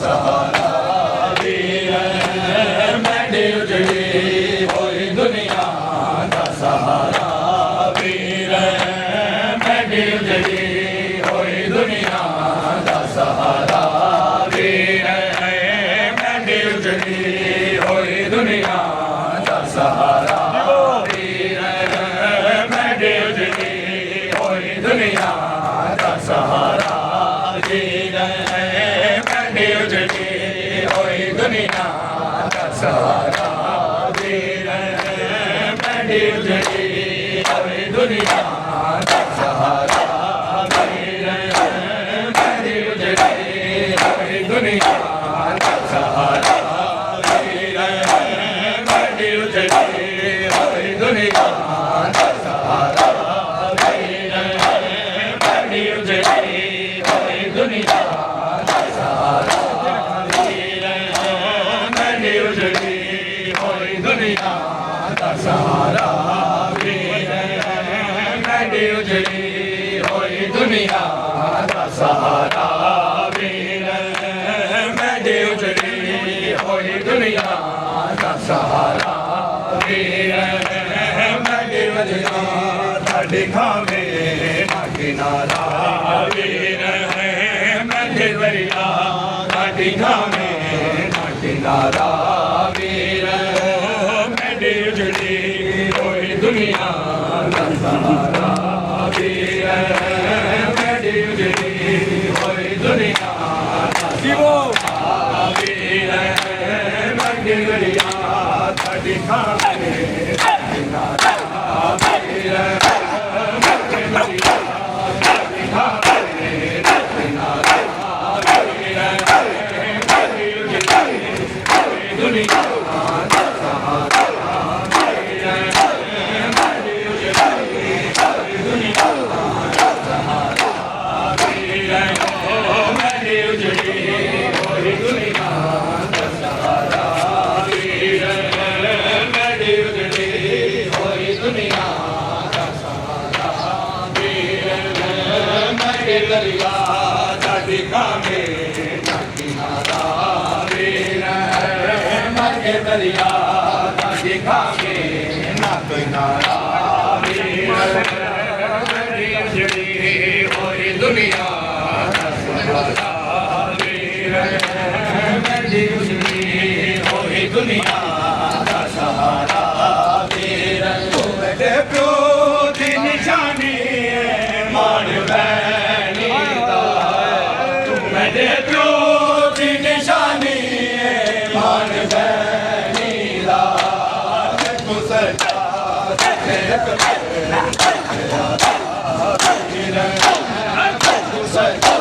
सहारा वीर मैंने उजड़ी होई दुनिया दा सहारा वीर मैंने उजड़ी होई दुनिया दा सहारा वीर मैंने उजड़ी होई दुनिया दा सहारा वीर मैंने उजड़ी होई दुनिया दा सहारा वीर मैंने उजड़ी होई दुनिया दा सहारा वीर मैंने उजड़ी होई दुनिया दा सहारा वीर मैंने उजड़ी होई दुनिया दा सहारा वीर मैंने उजड़ी होई दुनिया दा सहारा वीर मैंने उजड़ी होई दुनिया दा सहारा वीर मैंने उजड़ी होई दुनिया दा सहारा वीर मैंने उजड़ी होई दुनिया दा सहारा वीर मैंने उजड़ी होई दुनिया दा सहारा वीर मैंने वजना ਤੁਹਾਡੇ ਖਾਵੇ ਨਾ ਕਿਨਾਰਾ ਵੀਰ ਮੈਂਡੇ ਵਰਿਆ ਤੁਹਾਡੀ ਖਾਵੇ ਨਾ ਕਿਨਾਰਾ ਵੀਰ ਮੈਂਡੇ ਉਜੜੀ ਹੋਈ ਦੁਨੀਆ ਦਾ ਸਹਾਰਾ ਵੀਰ ਮੈਂਡੇ ਉਜੜੀ ਹੋਈ ਦੁਨੀਆ ਦਾ ਸਹਾਰਾ ਵੀਰ ਮੈਂਡੇ ਵਰਿਆ ਤੁਹਾਡੀ ਖਾਵੇ ਨਾ ਕਿਨਾਰਾ ਵੀਰ दरिया साडी खावे ना किनारा वीर मगे दरिया साडी खावे ना किनारा वीर मेरी उजड़ी होई दुनिया दा सहारा वीर मेरी उजड़ी होई दुनिया दा सहारा वीर तू मेरे प्यो दी निशानी मान मेरे प्यो दी निशानी मान बैनी दा तू सजा तू सजा